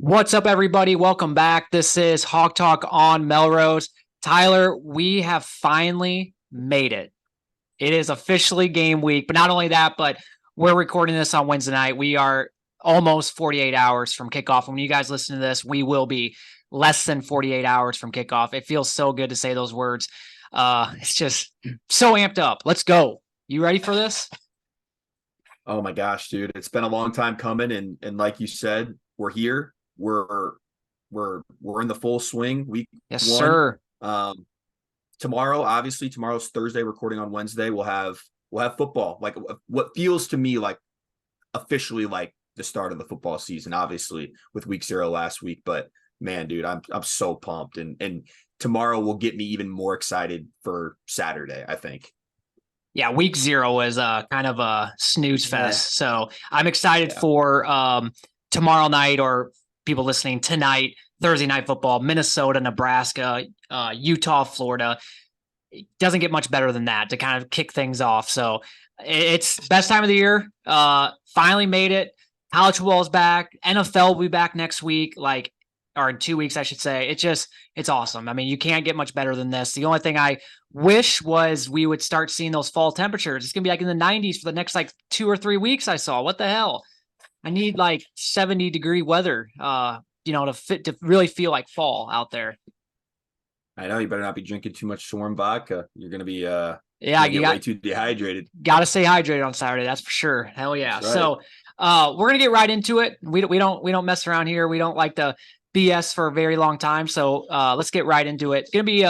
What's up, everybody? Welcome back. This is Hawk Talk on Melrose. Tyler, we have finally made it. It is officially game week, but not only that, but we're recording this on Wednesday night. We are almost 48 hours from kickoff. When you guys listen to this, we will be less than 48 hours from kickoff. It feels so good to say those words. It's just so amped up. Let's go. You ready for this? Oh my gosh, dude. It's been a long time coming and like you said, we're here. We're in the full swing. Week Yes, one. sir. Tomorrow's Thursday, recording on Wednesday. We'll have football. Like what feels to me like officially like the start of the football season, obviously with week 0 last week. But man, dude, I'm so pumped. And tomorrow will get me even more excited for Saturday, I think. Yeah, week 0 was kind of a snooze fest. So I'm excited Yeah. for tomorrow night, or people listening tonight, Thursday night football, Minnesota, Nebraska, Utah, Florida. It doesn't get much better than that to kind of kick things off. So it's best time of the year. Finally made it. College football is back. NFL will be back next week, or in 2 weeks, I should say. It's awesome. I mean, you can't get much better than this. The only thing I wish was we would start seeing those fall temperatures. It's going to be like in the 90s for the next 2 or 3 weeks. I saw. What the hell? I need 70-degree weather, to really feel like fall out there. I know you better not be drinking too much warm vodka. You're gonna be Yeah, you get way too dehydrated. got to stay hydrated on Saturday. That's for sure. Hell yeah. That's right. So, we're gonna get right into it. We don't mess around here. We don't like to BS for a very long time. So, let's get right into it. It's gonna be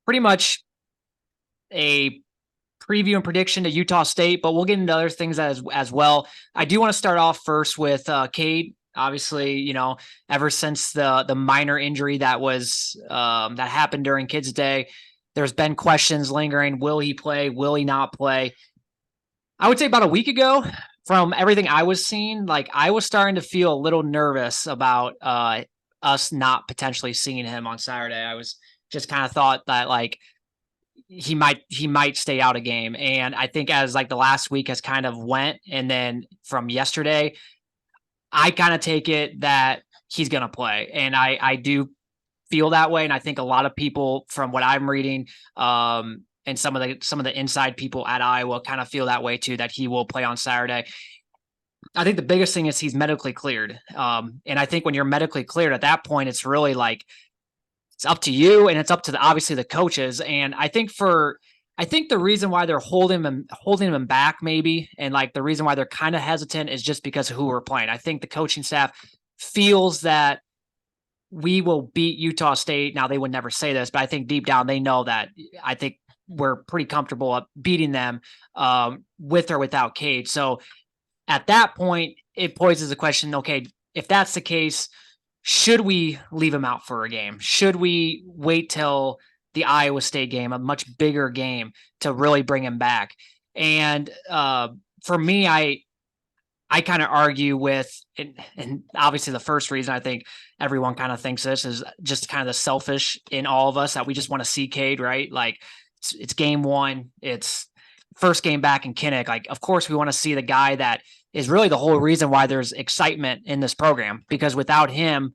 pretty much a preview and prediction to Utah State, but we'll get into other things as well. I do want to start off first with Cade. Obviously, ever since the minor injury that was that happened during Kids Day, there's been questions lingering. Will he play? Will he not play? I would say about a week ago, from everything I was seeing, I was starting to feel a little nervous about us not potentially seeing him on Saturday. I was just kind of thought that he might stay out a game. And I think as the last week has kind of went, and then from yesterday, I kind of take it that he's going to play. And I do feel that way. And I think a lot of people, from what I'm reading, and some of the inside people at Iowa kind of feel that way too, that he will play on Saturday. I think the biggest thing is he's medically cleared. And I think when you're medically cleared at that point, it's really it's up to you, and it's up to obviously the coaches. And I think the reason why they're holding him back, maybe, and the reason why they're kind of hesitant is just because of who we're playing. I think the coaching staff feels that we will beat Utah State. Now, they would never say this, but I think deep down they know that. I think we're pretty comfortable at beating them with or without Cade. So at that point, it poses the question, okay, if that's the case, should we leave him out for a game? Should we wait till the Iowa State game, a much bigger game, to really bring him back? And for me, I kind of argue with, and obviously the first reason I think everyone kind of thinks this is just kind of the selfish in all of us, that we just want to see Cade, right? It's game one. It's first game back in Kinnick. Of course we want to see the guy that is really the whole reason why there's excitement in this program, because without him,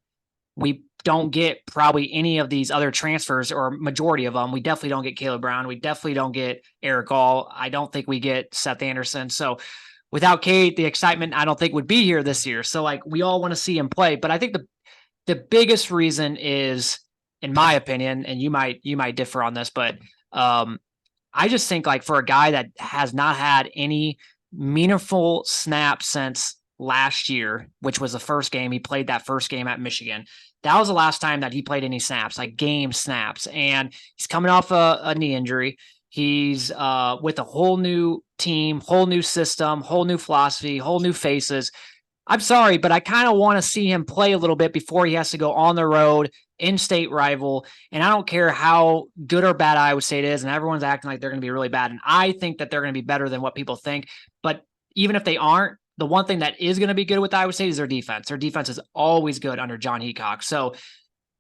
we don't get probably any of these other transfers, or majority of them. We definitely don't get Caleb Brown. We definitely don't get Eric Gall. I don't think we get Seth Anderson. So without Cade, the excitement, I don't think, would be here this year. So we all want to see him play. But I think the biggest reason is, in my opinion, and you might differ on this, but I just think for a guy that has not had any meaningful snaps since last year, which was the first game he played, that first game at Michigan, that was the last time that he played any snaps, game snaps. And he's coming off a knee injury. He's with a whole new team, whole new system, whole new philosophy, whole new faces. I'm sorry, but I kind of want to see him play a little bit before he has to go on the road, in-state rival. And I don't care how good or bad Iowa State is, and everyone's acting like they're going to be really bad. And I think that they're going to be better than what people think. But even if they aren't, the one thing that is going to be good with Iowa State is their defense. Their defense is always good under John Heacock. So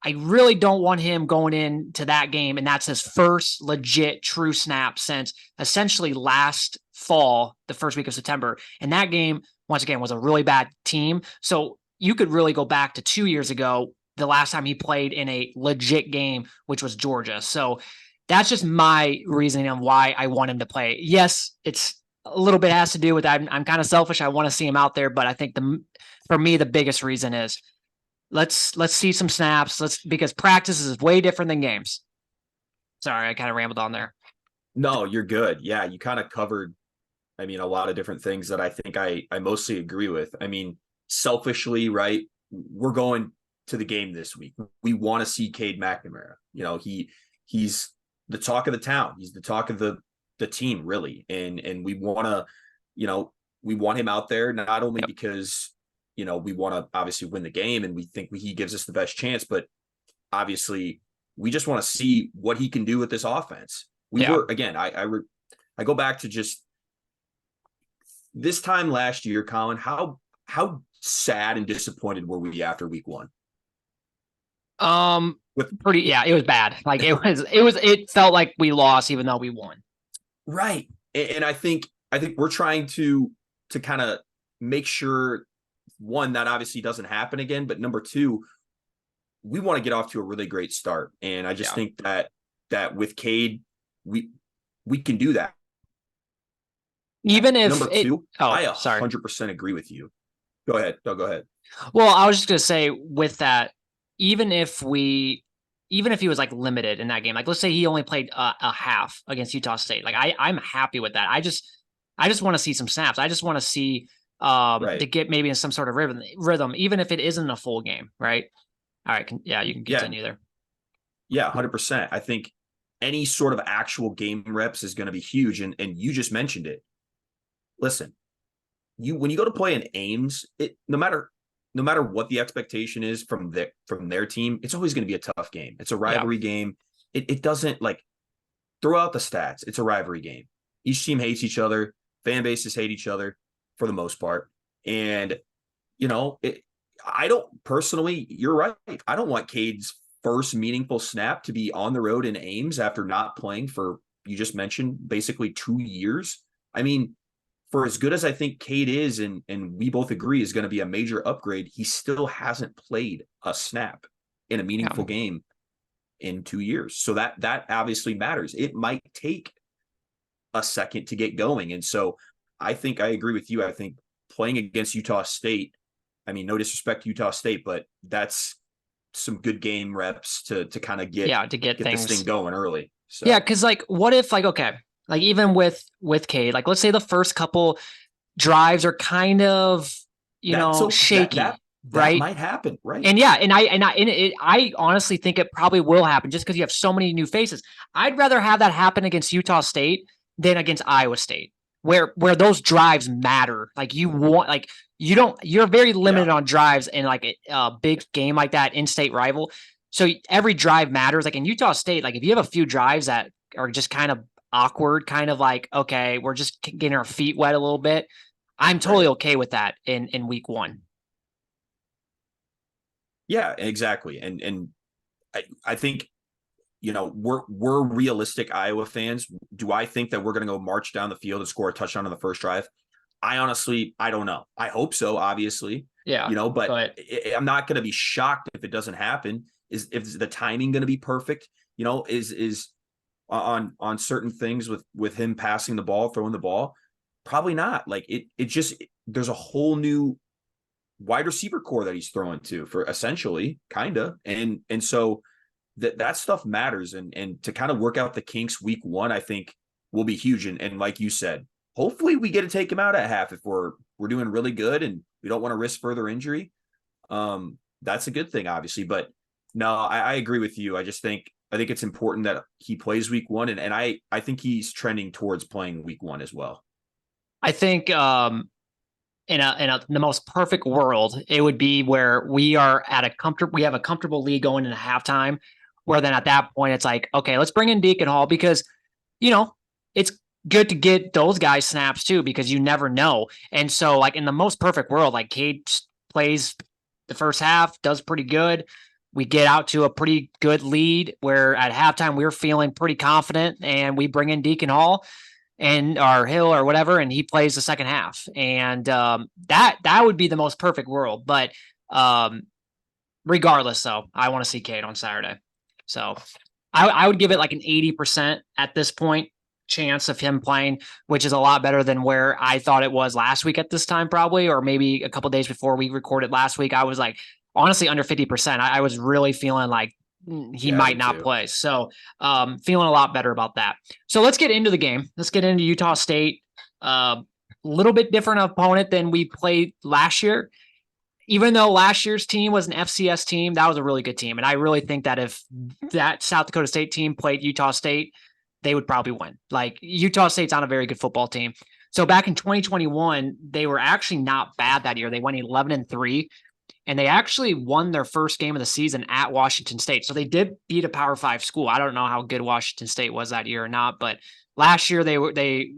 I really don't want him going into that game, and that's his first legit true snap since essentially last fall, the first week of September. And that game, once again, was a really bad team. So you could really go back to 2 years ago, the last time he played in a legit game, which was Georgia. So that's just my reasoning on why I want him to play. Yes, it's a little bit has to do with I'm kind of selfish. I want to see him out there, but I think for me the biggest reason is let's see some snaps. Because practice is way different than games. Sorry, I kind of rambled on there. No, you're good. Yeah, you kind of covered, I mean, a lot of different things that I think I mostly agree with. I mean, selfishly, right? We're going to the game this week. We want to see Cade McNamara. You know, he's the talk of the town. He's the talk of the team, really. And we want to, you know, we want him out there not only because, you know, we want to obviously win the game and we think he gives us the best chance, but obviously we just want to see what he can do with this offense. We were, again, I go back to just this time last year, Collin, how sad and disappointed were we after week one? It was bad. Like it felt like we lost even though we won. Right. And I think we're trying to kind of make sure, one, that obviously doesn't happen again, but number two, we want to get off to a really great start. And I just think that with Cade, we can do that. Even if number two, I 100% agree with you. Go ahead. No, go ahead. Well, I was just going to say with that, even if he was like limited in that game, like let's say he only played a half against Utah State, like I'm happy with that. I just want to see some snaps. I just want to see to get maybe in some sort of rhythm, even if it isn't a full game, right? All right, you can continue there. Yeah, 100%. I think any sort of actual game reps is going to be huge, and you just mentioned it. Listen, when you go to play in Ames, no matter what the expectation is from their team, it's always going to be a tough game. It's a rivalry game. It doesn't, like, throw out the stats. It's a rivalry game. Each team hates each other. Fan bases hate each other for the most part. And, you know, I don't personally, you're right. I don't want Cade's first meaningful snap to be on the road in Ames after not playing for, you just mentioned, basically 2 years. I mean, for as good as I think Cade is, and we both agree is going to be a major upgrade, he still hasn't played a snap in a meaningful game in 2 years. So that obviously matters. It might take a second to get going. And so I think I agree with you. I think playing against Utah State, I mean, no disrespect to Utah State, but that's some good game reps to kind of get this thing going early. So. Yeah, because like, what if like even with Cade, like let's say the first couple drives are kind of shaky, that right? Might happen, right? And I honestly think it probably will happen just because you have so many new faces. I'd rather have that happen against Utah State than against Iowa State, where those drives matter. Like you're very limited on drives in like a big game like that, in-state rival. So every drive matters. Like in Utah State, like if you have a few drives that are just kind of awkward, kind of like, okay, we're just getting our feet wet a little bit, I'm totally okay with that in week one. Yeah, exactly. And I think, you know, we're realistic Iowa fans. Do I think that we're going to go march down the field and score a touchdown on the first drive? I don't know. I hope so, obviously. Yeah. You know, but I'm not going to be shocked if it doesn't happen. Is the timing going to be perfect? You know, is on certain things with him passing the ball, throwing the ball? Probably not. Like there's a whole new wide receiver core that he's throwing to, for essentially, kind of. And so that stuff matters. And to kind of work out the kinks week one, I think will be huge. And like you said, hopefully we get to take him out at half if we're doing really good and we don't want to risk further injury. That's a good thing, obviously. But no, I agree with you. I think it's important that he plays week one. And I think he's trending towards playing week one as well. I think in the most perfect world, it would be where we have a comfortable lead going into halftime, where then at that point it's like, okay, let's bring in Deacon Hall, because, you know, it's good to get those guys snaps too, because you never know. And so like in the most perfect world, like Cade plays the first half, does pretty good. We get out to a pretty good lead where at halftime we're feeling pretty confident, and we bring in Deacon Hall or Hill or whatever, and he plays the second half. And that would be the most perfect world. But Regardless, though, I want to see Cade on Saturday. So I would give it like an 80% at this point chance of him playing, which is a lot better than where I thought it was last week at this time, probably, or maybe a couple days before we recorded last week. I was like, honestly, under 50%. I was really feeling like he might not play. So feeling a lot better about that. So let's get into the game. Let's get into Utah State. Little bit different opponent than we played last year. Even though last year's team was an FCS team, that was a really good team. And I really think that if that South Dakota State team played Utah State, they would probably win. Like, Utah State's on a very good football team. So back in 2021, they were actually not bad that year. They went 11-3, and they actually won their first game of the season at Washington State. So they did beat a Power 5 school. I don't know how good Washington State was that year or not, but last year they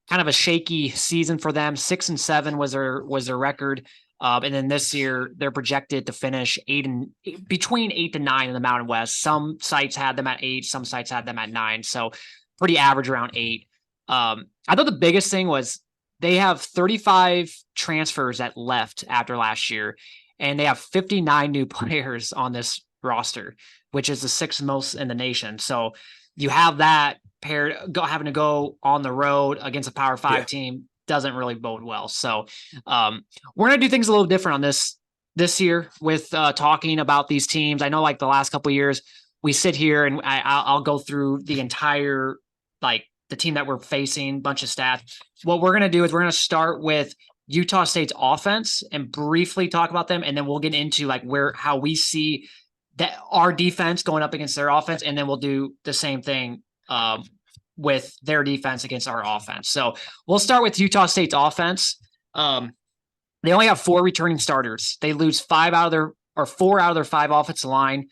kind of a shaky season for them. 6-7 was their record. And then this year they're projected to finish between 8 to 9 in the Mountain West. Some sites had them at 8, some sites had them at 9. So pretty average around 8. I thought the biggest thing was they have 35 transfers that left after last year, and they have 59 new players on this roster, which is the 6th most in the nation. So you have that paired having to go on the road against a Power 5 team doesn't really bode well. So we're going to do things a little different on this year with talking about these teams. I know, like, the last couple of years we sit here and I'll go through the entire, like, the team that we're facing, bunch of stats. What we're going to do is we're going to start with Utah State's offense and briefly talk about them. And then we'll get into like how we see that our defense going up against their offense. And then we'll do the same thing with their defense against our offense. So we'll start with Utah State's offense. They only have 4 returning starters. They lose 4 out of their 5 offensive line,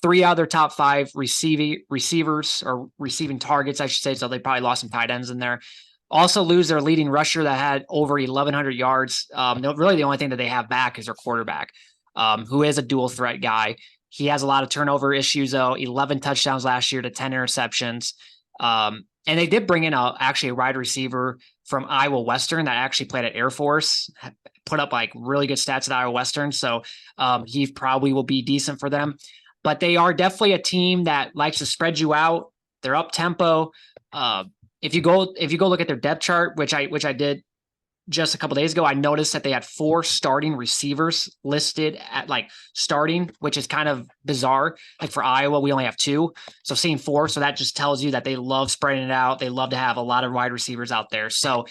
3 out of their top 5 receivers or receiving targets, I should say. So they probably lost some tight ends in there. Also lose their leading rusher that had over 1,100 yards. Really the only thing that they have back is their quarterback, who is a dual threat guy. He has a lot of turnover issues, though. 11 touchdowns last year to 10 interceptions. And they did bring in actually a wide receiver from Iowa Western that actually played at Air Force, put up like really good stats at Iowa Western. So he probably will be decent for them. But they are definitely a team that likes to spread you out. They're up tempo. If you go look at their depth chart, which I did just a couple days ago, I noticed that they had 4 starting receivers listed at like starting, which is kind of bizarre. Like for Iowa, we only have 2. So seeing 4. So that just tells you that they love spreading it out. They love to have a lot of wide receivers out there. So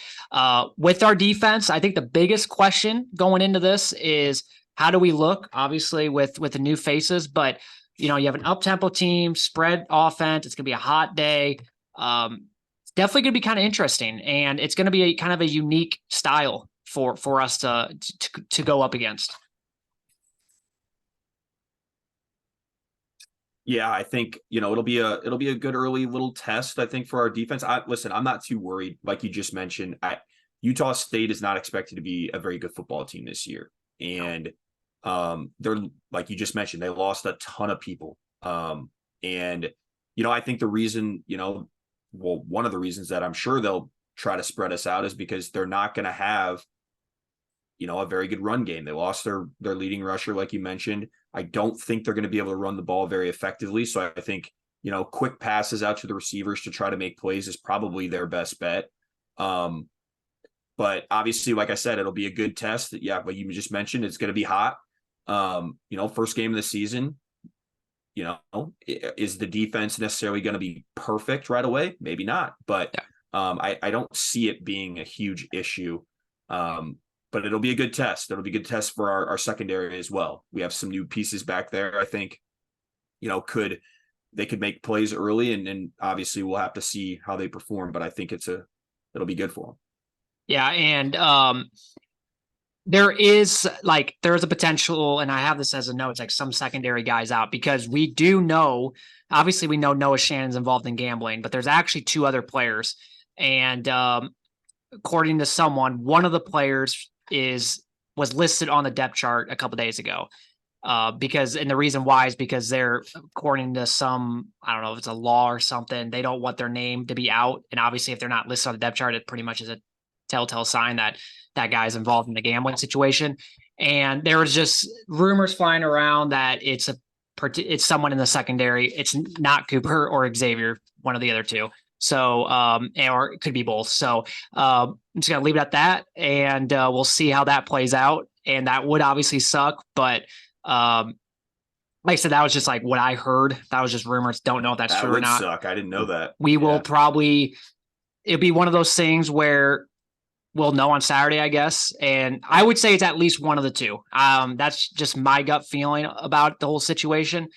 with our defense, I think the biggest question going into this is how do we look, obviously with the new faces, but you have an up-tempo team, spread offense. It's going to be a hot day. It's definitely going to be kind of interesting, and it's going to be kind of a unique style for us to go up against. Yeah, I think it'll be a good early little test, I think, for our defense. I'm not too worried. Like you just mentioned, Utah State is not expected to be a very good football team this year, and they're, like you just mentioned, they lost a ton of people, and I think the reason one of the reasons that I'm sure they'll try to spread us out is because they're not going to have, a very good run game. They lost their leading rusher, like you mentioned. I don't think they're going to be able to run the ball very effectively. So I think, quick passes out to the receivers to try to make plays is probably their best bet. But obviously, like I said, it'll be a good test. Yeah, but you just mentioned it's going to be hot. First game of the season. Is the defense necessarily going to be perfect right away? Maybe not, but I don't see it being a huge issue. But it'll be a good test. It'll be a good test for our secondary as well. We have some new pieces back there. I think, they could make plays early, and obviously we'll have to see how they perform. But I think it'll be good for them. Yeah, and there's a potential, and I have this as a note, it's like some secondary guys out, because we do know, obviously we know Noah Shannon's involved in gambling, but there's actually 2 other players. And according to someone, one of the players was listed on the depth chart a couple days ago. And the reason why is because they're, according to some, I don't know if it's a law or something, they don't want their name to be out. And obviously if they're not listed on the depth chart, it pretty much is a telltale sign that that guy is involved in the gambling situation. And there was just rumors flying around that it's someone in the secondary. It's not Cooper or Xavier, one of the other two. So, or it could be both. So, I'm just gonna leave it at that, and we'll see how that plays out. And that would obviously suck, but like I said, that was just like what I heard. That was just rumors. Don't know if that's That true or would not. suck. I didn't know that. We will Yeah. probably. It'll be one of those things where we'll know on Saturday, I guess. And I would say it's at least one of the two. That's just my gut feeling about the whole situation.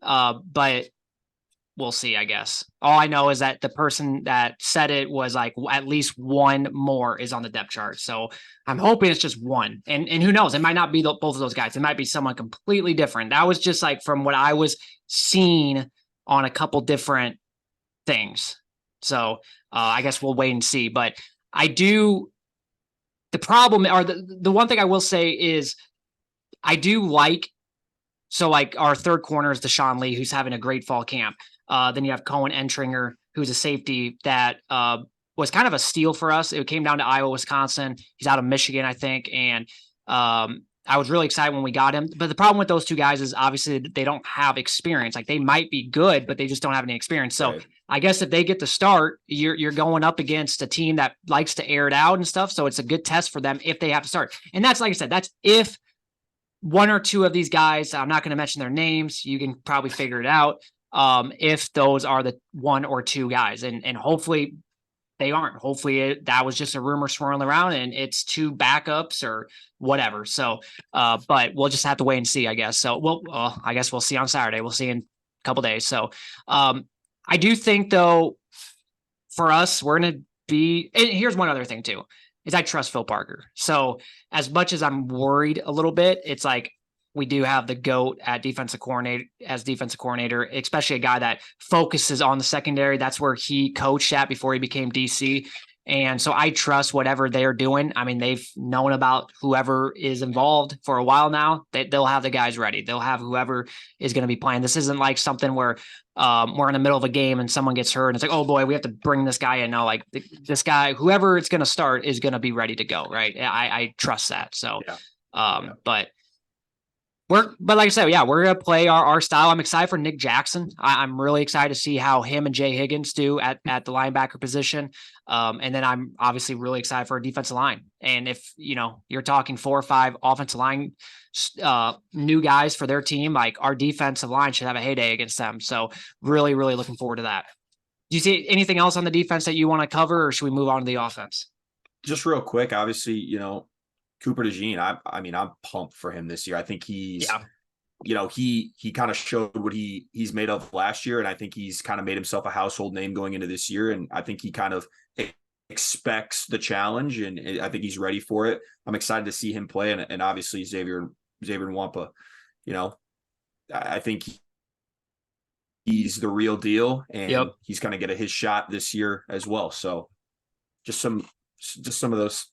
But we'll see, I guess. All I know is that the person that said it was like at least one more is on the depth chart. So I'm hoping it's just one. And who knows? It might not be both of those guys. It might be someone completely different. That was just like from what I was seeing on a couple different things. So I guess we'll wait and see. But I do. The problem, or the one thing I will say is I do like, so like our third corner is Deshaun Lee, who's having a great fall camp. Then you have Cohen Entringer, who's a safety that was kind of a steal for us. It came down to Iowa, Wisconsin. He's out of Michigan, I think. And I was really excited when we got him. But the problem with those two guys is obviously they don't have experience. Like they might be good, but they just don't have any experience. So Right. I guess if they get the start, you're going up against a team that likes to air it out and stuff. So it's a good test for them if they have to start. And that's, like I said, that's if one or two of these guys, I'm not going to mention their names, you can probably figure it out. If those are the one or two guys, and hopefully they aren't. Hopefully that was just a rumor swirling around and it's two backups or whatever. So, but we'll just have to wait and see, I guess. So I guess we'll see on Saturday. We'll see in a couple days. So, I do think though, for us, we're going to be, and here's one other thing too, is I trust Phil Parker. So as much as I'm worried a little bit, it's like, we do have the GOAT at defensive coordinator, especially a guy that focuses on the secondary. That's where he coached at before he became DC. And so I trust whatever they're doing. I mean, they've known about whoever is involved for a while now. They'll have the guys ready. They'll have whoever is going to be playing. This isn't like something where we're in the middle of a game and someone gets hurt and it's like, oh boy, we have to bring this guy in. No, like this guy, whoever it's going to start is going to be ready to go. Right. I trust that. So, but like I said, yeah, we're going to play our style. I'm excited for Nick Jackson. I'm really excited to see how him and Jay Higgins do at the linebacker position. And then I'm obviously really excited for a defensive line. And if, you're talking 4 or 5 offensive line new guys for their team, like our defensive line should have a heyday against them. So really, really looking forward to that. Do you see anything else on the defense that you want to cover, or should we move on to the offense? Just real quick, obviously, Cooper DeJean, I mean, I'm pumped for him this year. I think he's, he kind of showed what he's made of last year. And I think he's kind of made himself a household name going into this year. And I think he kind of expects the challenge and I think he's ready for it. I'm excited to see him play. And obviously Xavier Nwampa, I think he's the real deal and he's going to get his shot this year as well. So just some of those,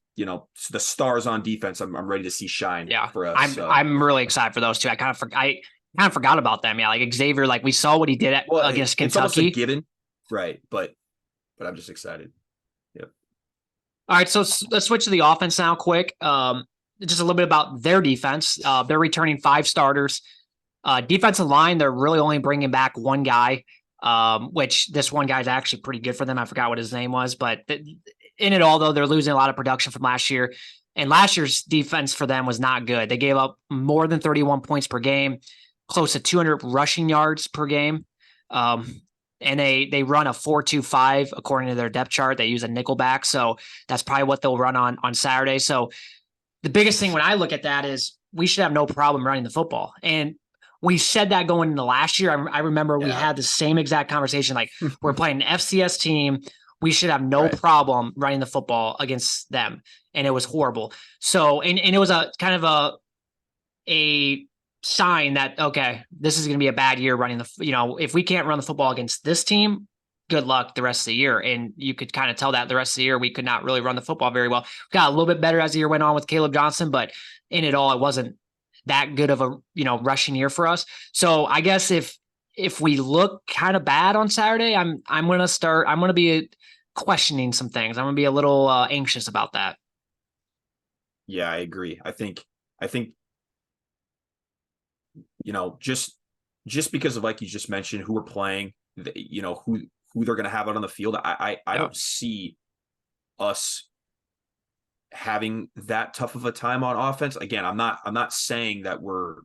the stars on defense, I'm ready to see shine for us. I'm really excited for those two. I kind of forgot about them. Yeah. Like Xavier, like we saw what he did against Kentucky. It's almost a given. Right. But I'm just excited. Yep. All right. So let's switch to the offense now quick. Just a little bit about their defense. They're returning 5 starters. Defensive line, they're really only bringing back one guy, which this one guy's actually pretty good for them. I forgot what his name was, but in it all, though, they're losing a lot of production from last year. And last year's defense for them was not good. They gave up more than 31 points per game, close to 200 rushing yards per game. And they run a 4-2-5 according to their depth chart. They use a nickel back. So that's probably what they'll run on Saturday. So the biggest thing when I look at that is we should have no problem running the football. And we said that going into last year. I remember we had the same exact conversation. Like we're playing an FCS team. We should have no problem running the football against them. And it was horrible. So, and it was a kind of a sign that, okay, this is going to be a bad year running if we can't run the football against this team, good luck the rest of the year. And you could kind of tell that the rest of the year, we could not really run the football very well. Got a little bit better as the year went on with Caleb Johnson, but in it all, it wasn't that good of a, rushing year for us. So I guess if we look kind of bad on Saturday, I'm going to be questioning some things. I'm going to be a little anxious about that. Yeah, I agree. I think just because of, like you just mentioned, who we're playing, who they're going to have out on the field. I don't see us having that tough of a time on offense. Again, I'm not saying that we're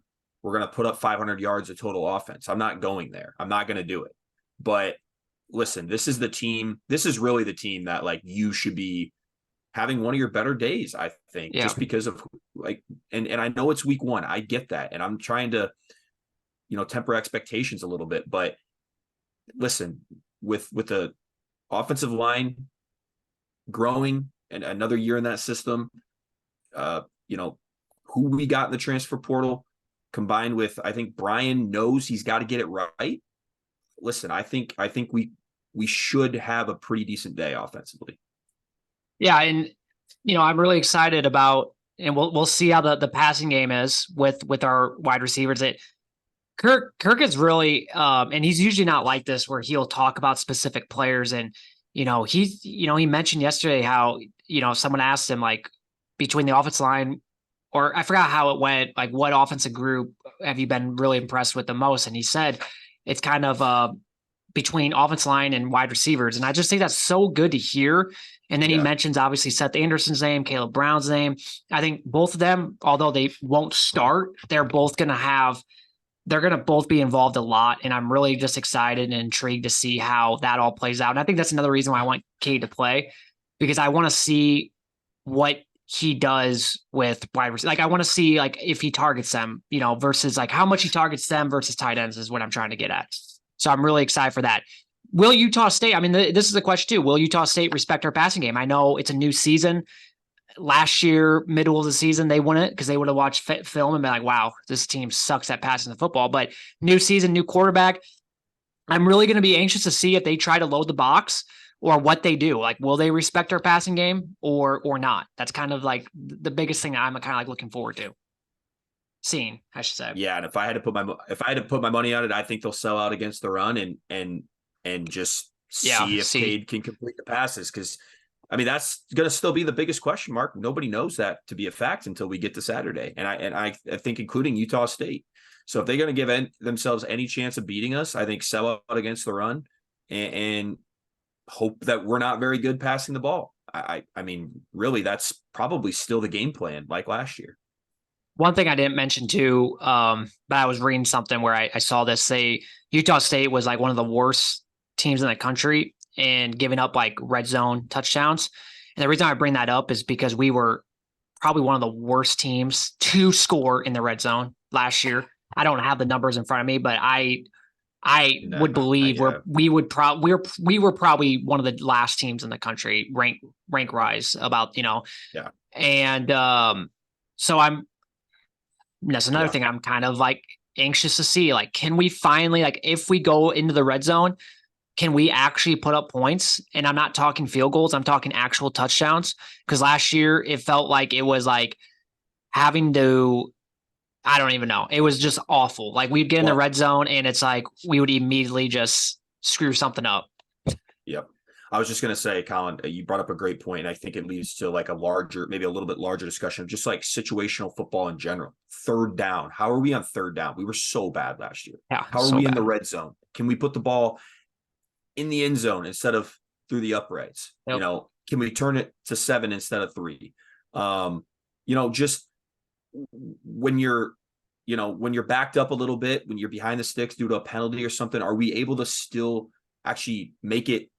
going to put up 500 yards of total offense. I'm not going there. I'm not going to do it. But listen, this is the team. This is really the team that, like, you should be having one of your better days, I think, just because of, like, and I know it's week 1. I get that. And I'm trying to, temper expectations a little bit, but listen, with the offensive line growing and another year in that system, who we got in the transfer portal, combined with, I think Brian knows he's got to get it right. Listen, I think we should have a pretty decent day offensively. Yeah, and I'm really excited about, and we'll see how the passing game is with our wide receivers. Kirk is really, and he's usually not like this, where he'll talk about specific players, and he mentioned yesterday how someone asked him, like, between the offensive line, or I forgot how it went, like, what offensive group have you been really impressed with the most? And he said it's kind of between offensive line and wide receivers. And I just think that's so good to hear. And then he mentions, obviously, Seth Anderson's name, Caleb Brown's name. I think both of them, although they won't start, they're both going to both be involved a lot. And I'm really just excited and intrigued to see how that all plays out. And I think that's another reason why I want Cade to play, because I want to see what he does with wide receivers. Like, I want to see, like, if he targets them, versus, like, how much he targets them versus tight ends is what I'm trying to get at. So I'm really excited for that. Will Utah State, I mean, this is the question too. Will Utah State respect our passing game? I know it's a new season. Last year, middle of the season, they won it because they would have watched film and been like, wow, this team sucks at passing the football. But new season, new quarterback. I'm really going to be anxious to see if they try to load the box or what they do. Like, will they respect our passing game or not? That's kind of like the biggest thing I'm kind of like looking forward to seeing, I should say. Yeah, and if I had to put my money on it, I think they'll sell out against the run and just see if Cade can complete the passes, because I mean, that's going to still be the biggest question mark. Nobody knows that to be a fact until we get to Saturday. And I think including Utah State. So if they're going to give themselves any chance of beating us, I think sell out against the run and hope that we're not very good passing the ball. I mean, really, that's probably still the game plan like last year. One thing I didn't mention too, but I was reading something where I saw this say Utah State was like one of the worst teams in the country and giving up like red zone touchdowns. And the reason I bring that up is because we were probably one of the worst teams to score in the red zone last year. I don't have the numbers in front of me, but I would believe we were probably one of the last teams in the country rank rise about, and so that's another thing I'm kind of like anxious to see, like, can we finally, like, if we go into the red zone, can we actually put up points? And I'm not talking field goals, I'm talking actual touchdowns. Because last year it felt like it was like having to, I don't even know. It was just awful. Like, we'd get in the red zone and it's like we would immediately just screw something up. Yep. I was just going to say, Collin, you brought up a great point. I think it leads to like maybe a little bit larger discussion of just like situational football in general. Third down. How are we on third down? We were so bad last year. Yeah, how are we in the red zone? Can we put the ball in the end zone instead of through the uprights? Yep. Can we turn it to 7 instead of 3? Just when you're backed up a little bit, when you're behind the sticks due to a penalty or something, are we able to still actually make it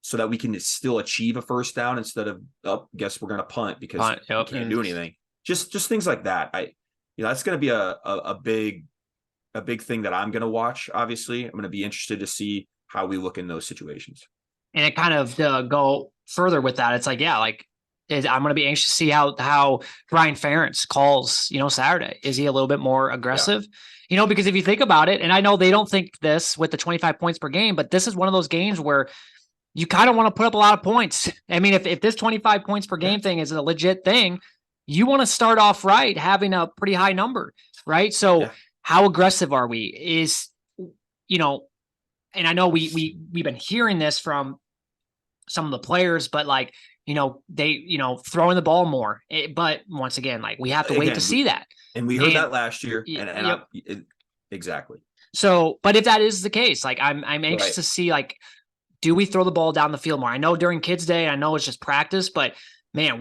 so that we can still achieve a first down instead of, guess we're going to punt because we can't do anything. Just things like that. That's going to be a big thing that I'm going to watch. Obviously, I'm going to be interested to see how we look in those situations. And it kind of go further with that. It's like, I'm going to be anxious to see how Brian Ferentz calls, Saturday. Is he a little bit more aggressive? Yeah. Because if you think about it, and I know they don't think this with the 25 points per game, but this is one of those games where you kind of want to put up a lot of points. I mean, if this 25 points per game thing is a legit thing, you want to start off right, having a pretty high number, right? So how aggressive are we? And I know we've been hearing this from some of the players, but like, they, throwing the ball more. But once again, like, we have to wait to see that. And we heard that last year. Exactly. So, but if that is the case, like I'm anxious Right. to see, like, do we throw the ball down the field more? I know during kids day, I know it's just practice, but man,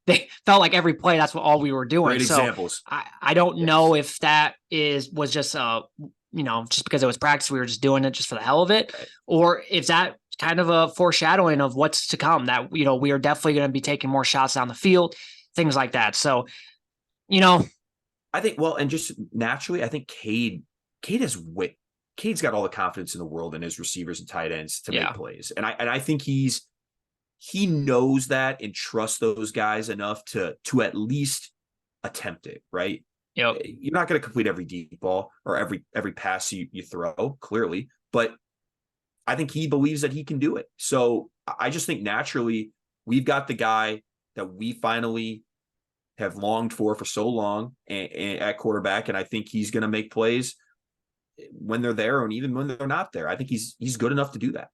they felt like every play, that's what all we were doing. Great So examples. I don't know if that was just just because it was practice, we were just doing it just for the hell of it, Right. or if that kind of a foreshadowing of what's to come, that, we are definitely going to be taking more shots down the field, things like that. So, I think, well, and just naturally, I think Cade has wit. Cade's got all the confidence in the world in his receivers and tight ends to yeah, make plays. And I think he knows that and trusts those guys enough to at least attempt it, right? yep. You're not going to complete every deep ball or every pass you throw, clearly, but I think he believes that he can do it. So I just think naturally we've got the guy that we finally have longed for so long at quarterback, and I think he's going to make plays when they're there and even when they're not there. I think he's good enough to do that.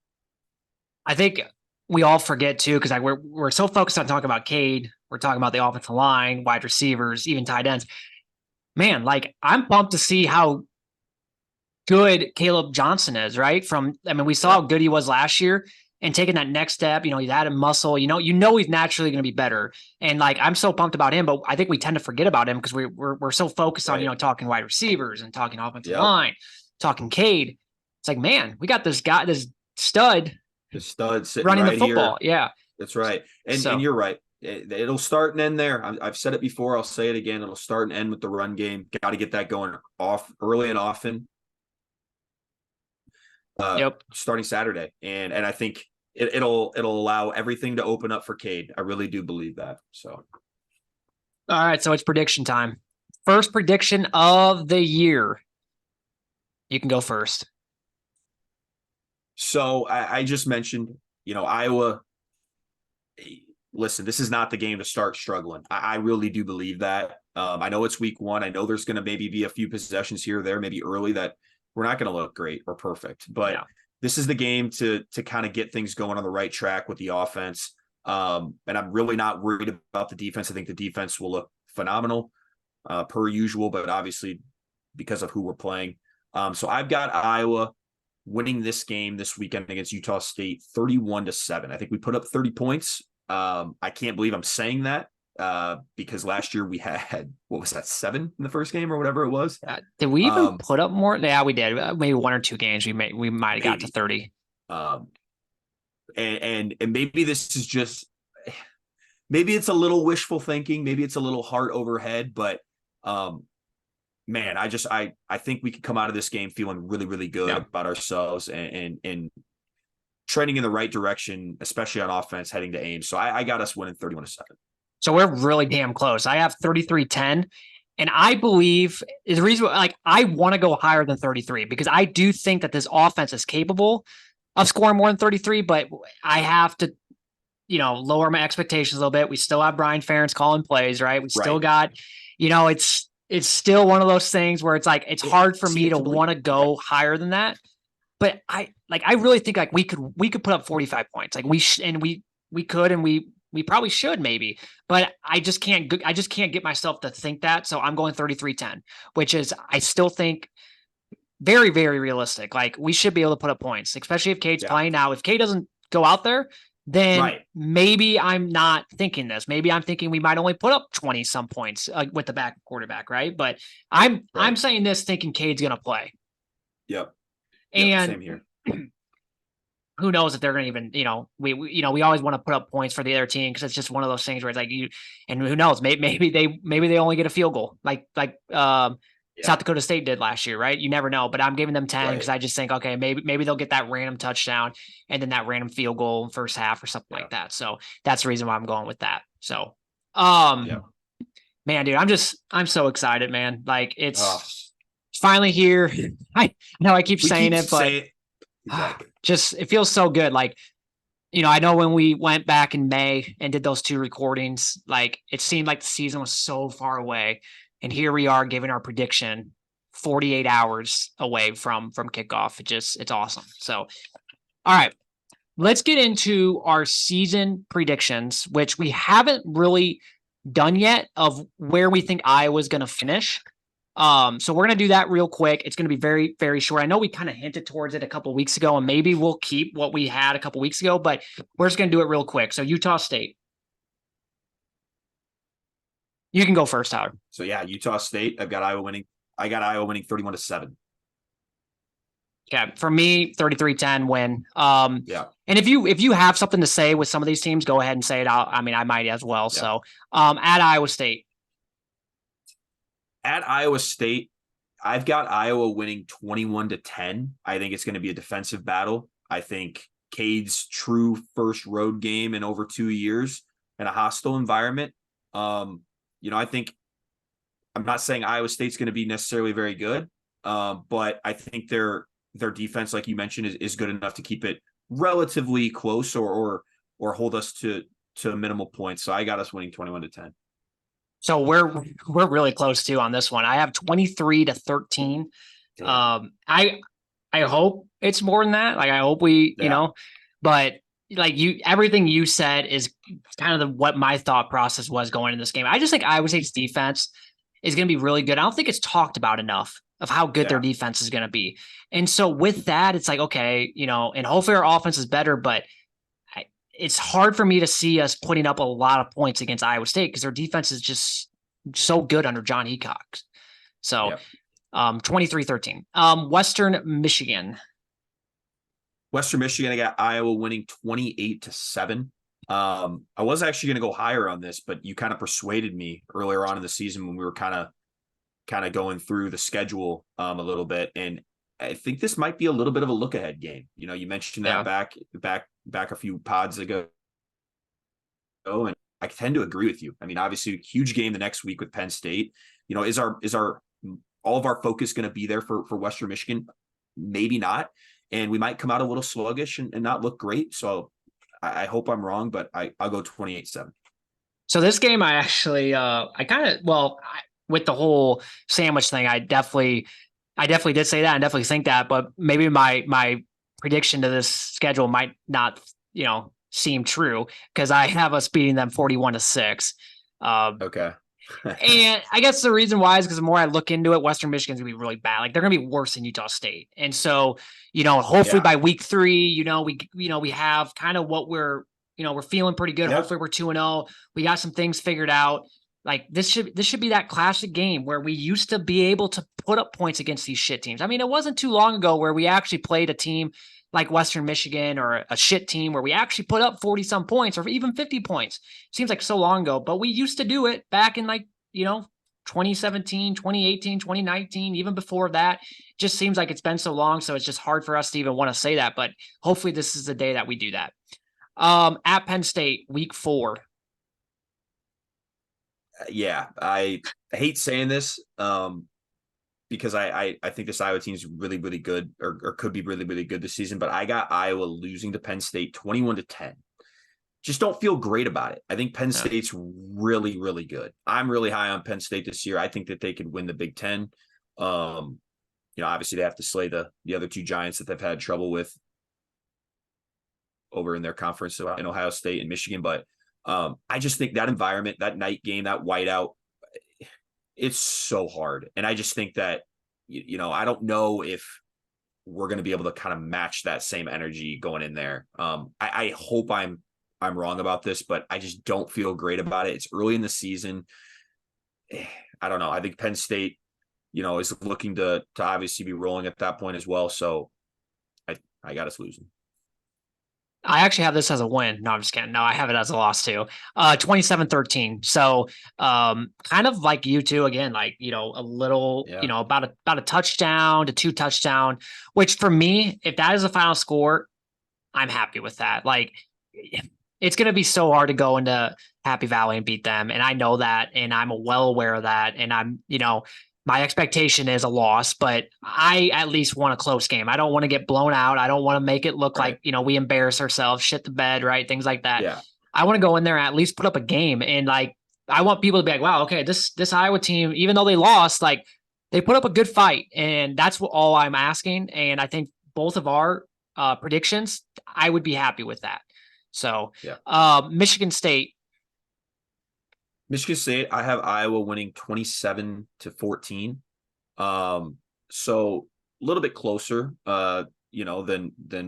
I think we all forget too, because we're so focused on talking about Cade, we're talking about the offensive line, wide receivers, even tight ends. Man, like, I'm pumped to see how good Caleb Johnson is, right? We saw how good he was last year, and taking that next step, he's added muscle, he's naturally going to be better. And like, I'm so pumped about him, but I think we tend to forget about him because we're so focused on, talking wide receivers and talking offensive line, talking Cade. It's like, man, we got this guy, this stud, the stud sitting running right the football. here. Yeah. That's right. And So, you're right. It'll start and end there. I've said it before. I'll say it again. It'll start and end with the run game. Got to get that going off early and often. yep. Starting Saturday, and I think it'll allow everything to open up for Cade. I really do believe that. So, All right. So it's prediction time. First prediction of the year. You can go first. So I just mentioned, Iowa. Listen, this is not the game to start struggling. I really do believe that. I know it's week 1. I know there's going to maybe be a few possessions here or there, maybe early, that we're not going to look great or perfect. But this is the game to kind of get things going on the right track with the offense. And I'm really not worried about the defense. I think the defense will look phenomenal per usual, but obviously because of who we're playing. So I've got Iowa winning this game this weekend against Utah State 31-7. I think we put up 30 points. I can't believe I'm saying that because last year we had, what was that, 7 in the first game or whatever it was. Did we even put up more? Yeah, we did. Maybe 1 or 2 games. We might have got to 30. And maybe this is just, maybe it's a little wishful thinking. Maybe it's a little heart over head, but man, I think we could come out of this game feeling really, really good about ourselves and trending in the right direction, especially on offense heading to Ames. So I got us winning 31-7. So we're really damn close. I have 33-10. And I believe the reason, like, I want to go higher than 33 because I do think that this offense is capable of scoring more than 33, but I have to, lower my expectations a little bit. We still have Brian Ferentz calling plays, right? We still got, it's still one of those things where it's like, it's hard for me to want to go higher than that. But I really think like we could put up 45 points. Like we could, and we probably should maybe, but I just can't get myself to think that. So I'm going 33-10, which is, I still think, very, very realistic. Like, we should be able to put up points, especially if Cade's playing. Now, if Cade doesn't go out there, then maybe I'm not thinking this. Maybe I'm thinking we might only put up 20 some points with the back quarterback, right? But I'm saying this thinking Cade's going to play. Yep. And same here. Who knows if they're going to even, we always want to put up points for the other team because it's just one of those things where it's like and who knows, maybe they only get a field goal like South Dakota State did last year, right? You never know, but I'm giving them 10 because I just think, okay, maybe they'll get that random touchdown and then that random field goal in first half or something like that. So that's the reason why I'm going with that. So, man, dude, I'm so excited, man. Like it's finally here. I know I keep saying it, but it feels so good. Like, I know when we went back in May and did those 2 recordings, like it seemed like the season was so far away. And here we are giving our prediction 48 hours away from kickoff. It's awesome. So, all right, let's get into our season predictions, which we haven't really done yet, of where we think Iowa's going to finish. So we're going to do that real quick. It's going to be very, very short. I know we kind of hinted towards it a couple of weeks ago, and maybe we'll keep what we had a couple of weeks ago, but we're just going to do it real quick. So Utah State. You can go first, Howard. So yeah, Utah State. I got Iowa winning 31-7. Okay, for me, 33-10 win. Yeah. And if you have something to say with some of these teams, go ahead and say it out. I mean, I might as well. Yeah. So at Iowa State. At Iowa State, I've got Iowa winning 21-10. I think it's going to be a defensive battle. I think Cade's true first road game in over 2 years in a hostile environment. I think I'm not saying Iowa State's going to be necessarily very good, but I think their defense, like you mentioned, is good enough to keep it relatively close or hold us to minimal points. So I got us winning 21-10. So we're really close too on this one. I have 23-13. I hope it's more than that. Like I hope we, but like everything you said is kind of what my thought process was going in this game. I just think Iowa State's defense is going to be really good. I don't think it's talked about enough of how good their defense is going to be. And so with that, it's like, okay, and hopefully our offense is better, but it's hard for me to see us putting up a lot of points against Iowa State because their defense is just so good under John Heacock. So 23-13. Western Michigan. Western Michigan, I got Iowa winning 28-7. I was actually going to go higher on this, but you kind of persuaded me earlier on in the season when we were kind of going through the schedule a little bit. And I think this might be a little bit of a look ahead game. You mentioned that back a few pods ago. And I tend to agree with you. I mean, obviously huge game the next week with Penn State. Is our all of our focus going to be there for Western Michigan? Maybe not. And we might come out a little sluggish and not look great. So I hope I'm wrong, but I'll go 28-7. So this game, I actually, with the whole sandwich thing, I definitely did say that and definitely think that, but maybe my prediction to this schedule might not, seem true because I have us beating them 41-6. Okay. And I guess the reason why is because the more I look into it, Western Michigan's gonna be really bad. Like they're gonna be worse than Utah State. And so, hopefully by week 3, we have kind of what we're feeling pretty good. Yeah. Hopefully we're 2-0. We got some things figured out. Like this should be that classic game where we used to be able to put up points against these shit teams. I mean, it wasn't too long ago where we actually played a team like Western Michigan or a shit team where we actually put up 40 some points or even 50 points. Seems like so long ago, but we used to do it back in 2017, 2018, 2019, even before that. Just seems like it's been so long. So it's just hard for us to even want to say that, but hopefully this is the day that we do that. At Penn State, week 4. Yeah, I hate saying this because I think this Iowa team is really, really good or could be really, really good this season. But I got Iowa losing to Penn State 21-10. Just don't feel great about it. I think Penn State's really, really good. I'm really high on Penn State this year. I think that they could win the Big Ten. Obviously they have to slay the other 2 giants that they've had trouble with over in their conference in Ohio State and Michigan. But I just think that environment, that night game, that whiteout, it's so hard. And I just think that, I don't know if we're going to be able to kind of match that same energy going in there. I hope I'm wrong about this, but I just don't feel great about it. It's early in the season. I don't know. I think Penn State, is looking to obviously be rolling at that point as well. So I got us losing. I actually have this as a win. No, I'm just kidding. No, I have it as a loss too. 27-13. So kind of like you two again, like, a little, about a touchdown to 2 touchdown, which for me, if that is a final score, I'm happy with that. Like it's going to be so hard to go into Happy Valley and beat them. And I know that, and I'm well aware of that. And I'm, my expectation is a loss, but I at least want a close game. I don't want to get blown out. I don't want to make it look like, we embarrass ourselves, shit the bed, right? Things like that. Yeah. I want to go in there and at least put up a game. And like, I want people to be like, wow, okay, this Iowa team, even though they lost, like they put up a good fight. And that's all I'm asking. And I think both of our predictions, I would be happy with that. So Michigan State, I have Iowa winning 27-14. So a little bit closer, than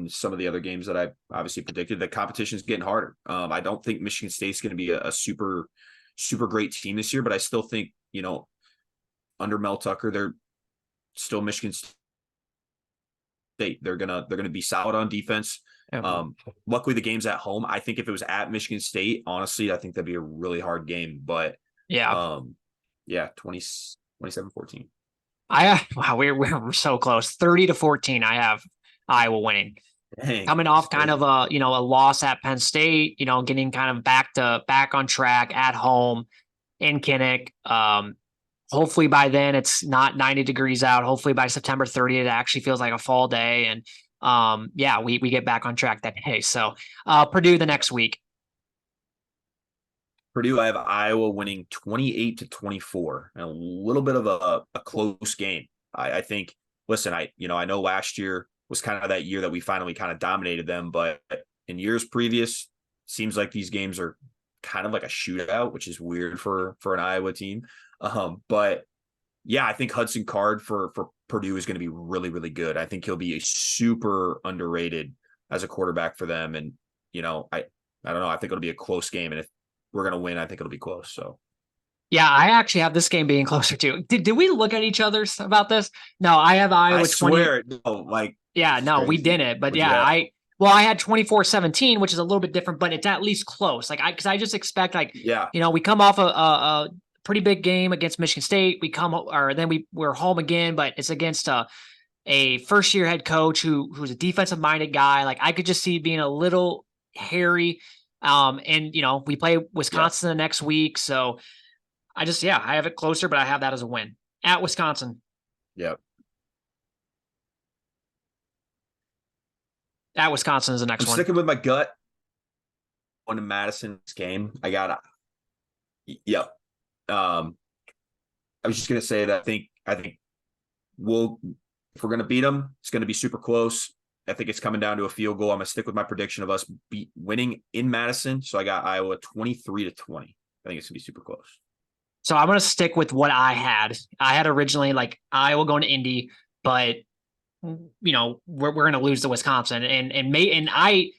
some of the other games that I obviously predicted. The competition is getting harder. I don't think Michigan State's going to be a super, super great team this year, but I still think, under Mel Tucker, they're still Michigan State. They're gonna be solid on defense. Luckily the game's at home. I think if it was at Michigan State, honestly, I think that'd be a really hard game. But Yeah. 27-14. Wow, we're so close. 30-14. I have Iowa winning. Dang, Coming that's off kind crazy. of a loss at Penn State, getting kind of back on track at home in Kinnick. Hopefully by then it's not 90 degrees out. Hopefully by September 30th, it actually feels like a fall day. And we get back on track that day. So Purdue the next week. Purdue, I have Iowa winning 28-24, and a little bit of a close game. I think. Listen, I know last year was kind of that year that we finally kind of dominated them, but in years previous, seems like these games are kind of like a shootout, which is weird for an Iowa team. But yeah, I think Hudson Card for Purdue is going to be really, really good. I think he'll be a super underrated as a quarterback for them, and I don't know. I think it'll be a close game, and if we're going to win, I think it'll be close. So Yeah, I actually have this game being closer to. Did we look at each other's about this? No, I have I Iowa 20. swear, no, like Yeah, this is no, we crazy. didn't. But What'd you yeah, have? I had 24-17, which is a little bit different, but it's at least close. Because I just expect Yeah, we come off a pretty big game against Michigan State. We're home again, but it's against a first year head coach who's a defensive minded guy. Like I could just see it being a little hairy. And we play yeah, Wisconsin the next week. So I have it closer, but I have that as a win at Wisconsin. yeah. At Wisconsin is the I'm next one. sticking with my gut. Going to Madison's game, I got. Yep. I was just gonna say that I think we'll if we're gonna beat them, it's gonna be super close. I think it's coming down to a field goal. I'm gonna stick with my prediction of us winning in Madison. So I got Iowa 23-20. I think it's gonna be super close. So I'm going to stick with what I had. I had originally like Iowa going to Indy, but we're going to lose to Wisconsin, and I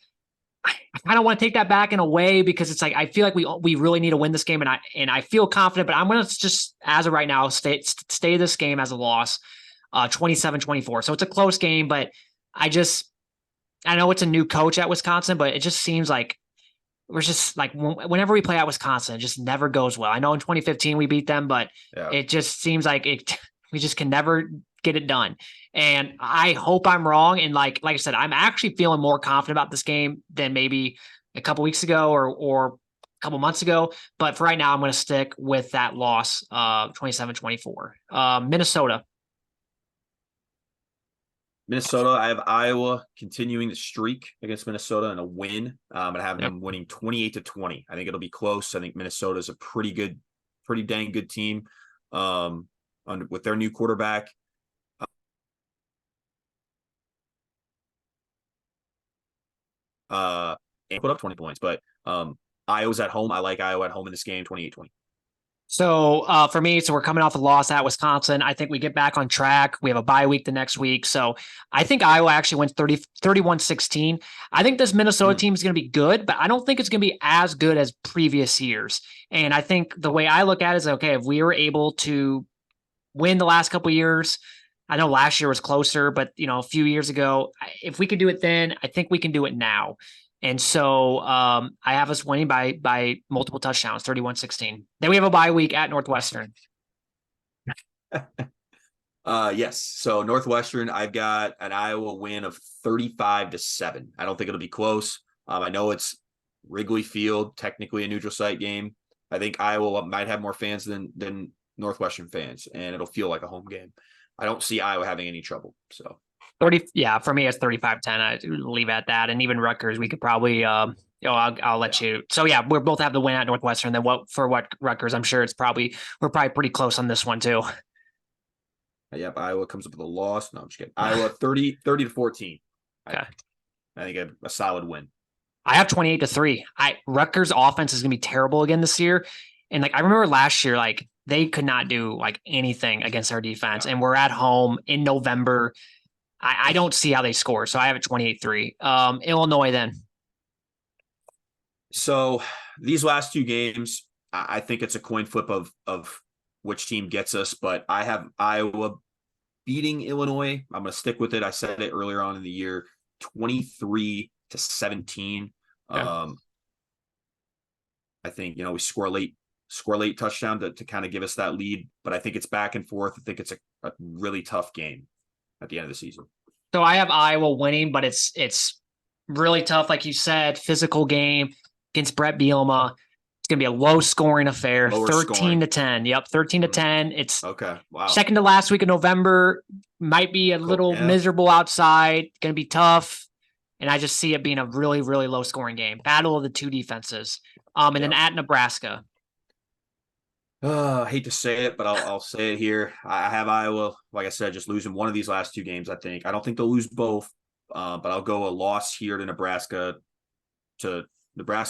kind of want to take that back in a way because it's like I feel like we really need to win this game, and I feel confident, but I'm going to just as of right now stay this game as a loss, 27-24. So it's a close game, but I know it's a new coach at Wisconsin, but it just seems like we're just like whenever we play at Wisconsin, it just never goes well. I know in 2015 we beat them, but Yeah. it just seems like we just can never get it done. And I hope I'm wrong. And like I said, I'm actually feeling more confident about this game than maybe a couple weeks ago or a couple months ago. But for right now, I'm going to stick with that loss, 27-24. Minnesota. Minnesota, I have Iowa continuing the streak against Minnesota and a win. I'm gonna have Yep. them winning 28-20. I think it'll be close. I think Minnesota is a pretty dang good team. With their new quarterback. And put up 20 points, but Iowa's at home. I like Iowa at home in this game, 28-20. So for me, we're coming off a loss at Wisconsin. I think we get back on track. We have a bye week the next week. So I think Iowa actually wins 31-16. I think this Minnesota team is going to be good, but I don't think it's going to be as good as previous years. And I think the way I look at it is, okay, if we were able to win the last couple of years, I know last year was closer, but a few years ago, if we could do it then, I think we can do it now. And so I have us winning by multiple touchdowns, 31-16. Then we have a bye week at Northwestern. Yes. So Northwestern, I've got an Iowa win of 35-7. I don't think it'll be close. I know it's Wrigley Field, technically a neutral site game. I think Iowa might have more fans than Northwestern fans, and it'll feel like a home game. I don't see Iowa having any trouble. So 30, yeah, for me it's 35-10. I leave at that. And even Rutgers, we could probably I'll let you. So yeah, we both have the win at Northwestern. Then what Rutgers? I'm sure we're probably pretty close on this one too. Yep, Iowa comes up with a loss. No, I'm just kidding. Iowa 30-14. Okay. I think a solid win. I have 28-3. Rutgers offense is gonna be terrible again this year. And I remember last year, they could not do like anything against our defense. And we're at home in November. I don't see how they score. So I have it 28-3. Illinois then. So these last two games, I think it's a coin flip of which team gets us, but I have Iowa beating Illinois. I'm going to stick with it. I said it earlier on in the year, 23-17. Okay. I think, we score late touchdown to kind of give us that lead, but I think it's back and forth. I think it's a really tough game at the end of the season. So I have Iowa winning, but it's really tough. Like you said, physical game against Brett Bielema. It's going to be a low scoring affair, 13-10. Yep. 13-10. It's okay. Wow. Second to last week of November, might be a little miserable outside. Going to be tough. And I just see it being a really, really low scoring game. Battle of the two defenses. And then at Nebraska. I hate to say it, but I'll say it here. I have Iowa, like I said, just losing one of these last two games, I think. I don't think they'll lose both, but I'll go a loss here to Nebraska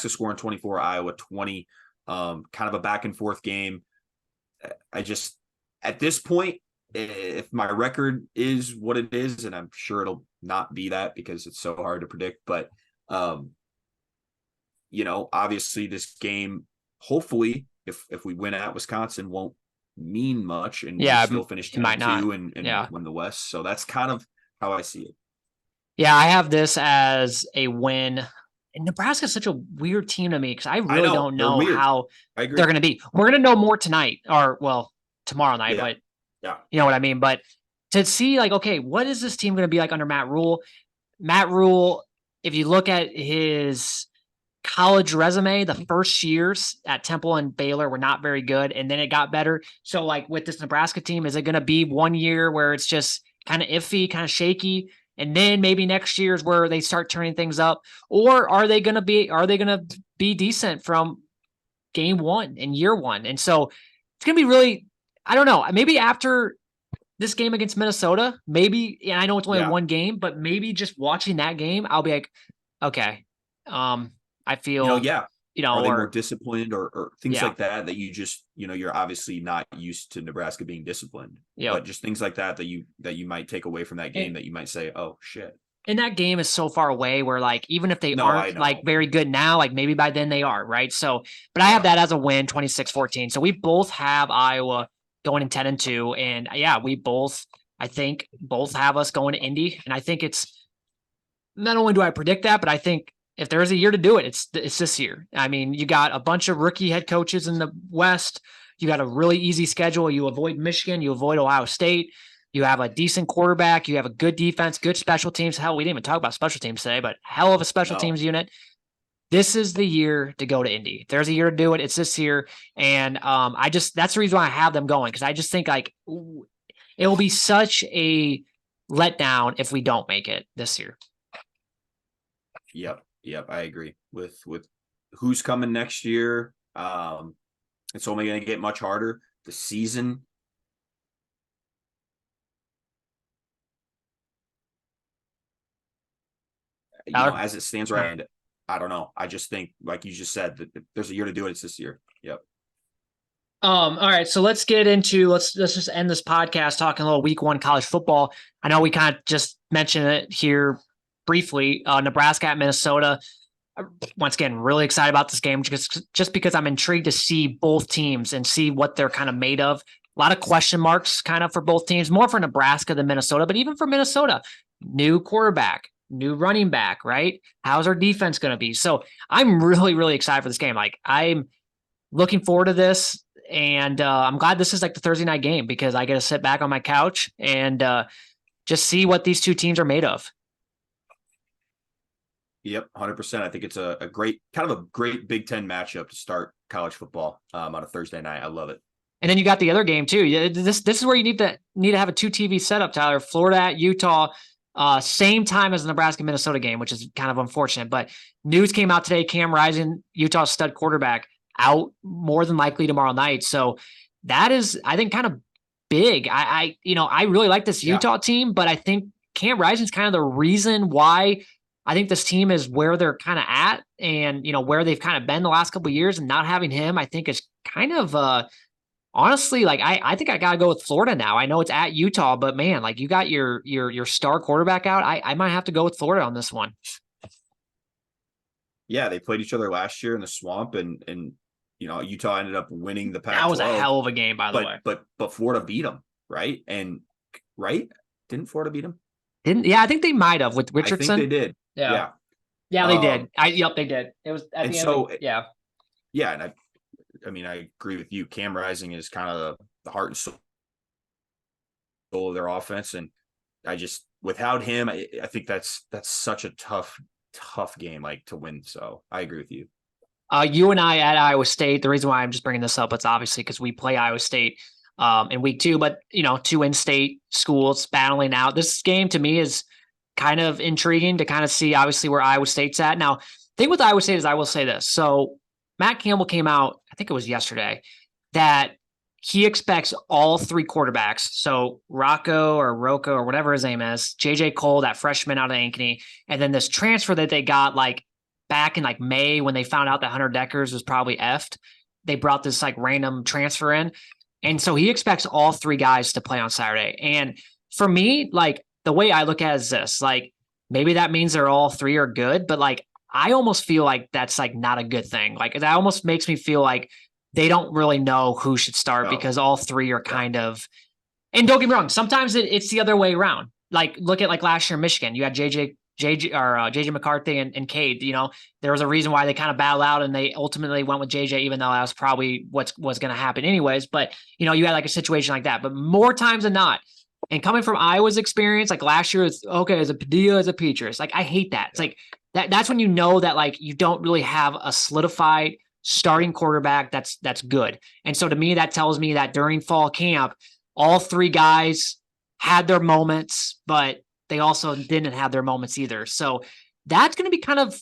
scoring 24, Iowa 20. Kind of a back and forth game. I just, at this point, if my record is what it is, and I'm sure it'll not be that because it's so hard to predict, but, obviously this game, hopefully, if we win at Wisconsin, won't mean much, and we still finish 10-2 and win the West. So that's kind of how I see it. Yeah, I have this as a win. And Nebraska's such a weird team to me because I really don't know how they're going to be. We're going to know more tonight, or tomorrow night. But you know what I mean. But to see okay, what is this team going to be like under Matt Rule? Matt Rule, if you look at his college resume, the first years at Temple and Baylor were not very good, and then it got better. So with this Nebraska team, is it going to be 1 year where it's just kind of iffy, kind of shaky, and then maybe next year is where they start turning things up? Or are they going to be decent from game one and year one? And so it's going to be really, I don't know, maybe after this game against Minnesota, maybe, and I know it's only one game, but maybe just watching that game, I'll be like, okay, I feel, are they more disciplined or things like that you just, you're obviously not used to Nebraska being disciplined, but just things like that you might take away from that game that you might say, oh shit. And that game is so far away where even if they aren't very good now, maybe by then they are, right? So, but I have that as a win, 26-14. So we both have Iowa going in 10-2. And we both have us going to Indy. And I think it's, not only do I predict that, but I think if there is a year to do it, it's this year. I mean, you got a bunch of rookie head coaches in the West. You got a really easy schedule. You avoid Michigan. You avoid Ohio State. You have a decent quarterback. You have a good defense, good special teams. Hell, we didn't even talk about special teams today, but hell of a special teams unit. This is the year to go to Indy. If there's a year to do it, it's this year. And that's the reason why I have them going, because I just think it will be such a letdown if we don't make it this year. Yep, I agree with who's coming next year. It's only going to get much harder. The season, as it stands right, I don't know. I just think, like you just said, that if there's a year to do it, it's this year. Yep. All right, so let's get into let's just end this podcast talking a little week one college football. I know we kind of just mentioned it here briefly. Nebraska at Minnesota. Once again, really excited about this game just because I'm intrigued to see both teams and see what they're kind of made of. A lot of question marks kind of for both teams, more for Nebraska than Minnesota, but even for Minnesota, new quarterback, new running back, right? How's our defense going to be? So I'm really, really excited for this game. I'm looking forward to this, and I'm glad this is the Thursday night game because I get to sit back on my couch and just see what these two teams are made of. Yep, 100%. I think it's a great Big Ten matchup to start college football on a Thursday night. I love it. And then you got the other game too. This is where you need to have a 2 TV setup, Tyler. Florida at Utah, same time as the Nebraska-Minnesota game, which is kind of unfortunate. But news came out today: Cam Rising, Utah's stud quarterback, out more than likely tomorrow night. So that is, I think, kind of big. I really like this Utah team, but I think Cam Rising's kind of the reason why I think this team is where they're kind of at, and where they've kind of been the last couple of years. And not having him, I think, is kind of honestly, like I think I gotta go with Florida now. I know it's at Utah, but man, like you got your star quarterback out. I might have to go with Florida on this one. Yeah, they played each other last year in the Swamp, and Utah ended up winning the That was a Pac-12. hell of a game, by the way. But Florida beat them, right? And right, didn't Florida beat them? Didn't? Yeah, I think they might have with Richardson. I think they did. Yeah. Yeah, they did. Yep, they did. It was at and the end. so Yeah. Yeah, and I mean, I agree with you. Cam Rising is kind of the heart and soul of their offense, and without him, I think that's such a tough game like to win. So I agree with you. You and I at Iowa State. The reason why I'm just bringing this up, it's obviously because we play Iowa State in week 2, but two in-state schools battling out. This game to me is kind of intriguing to kind of see obviously where Iowa State's at. Now, thing with Iowa State is I will say this. So Matt Campbell came out, I think it was yesterday, that he expects all 3 quarterbacks. So Rocco or whatever his name is, JJ Cole, that freshman out of Ankeny, and then this transfer that they got like back in like May when they found out that Hunter Deckers was probably effed. They brought this like random transfer in. And so he expects all 3 guys to play on Saturday. And for me, like the way I look at it is this, like maybe that means they're all 3 are good, but like I almost feel like that's like not a good thing. Like that almost makes me feel like they don't really know who should start because all 3 are kind of, and don't get me wrong, sometimes it's the other way around. Like look at like last year in Michigan, you had JJ McCarthy and Cade. There was a reason why they kind of battled out and they ultimately went with JJ, even though that was probably what's going to happen anyways. But you had like a situation like that, but more times than not. And coming from Iowa's experience, like last year, it's okay as a Padilla, as a Petrus. Like I hate that. It's like that's when you know that like you don't really have a solidified starting quarterback that's good. And so to me, that tells me that during fall camp, all 3 guys had their moments, but they also didn't have their moments either. So that's going to be kind of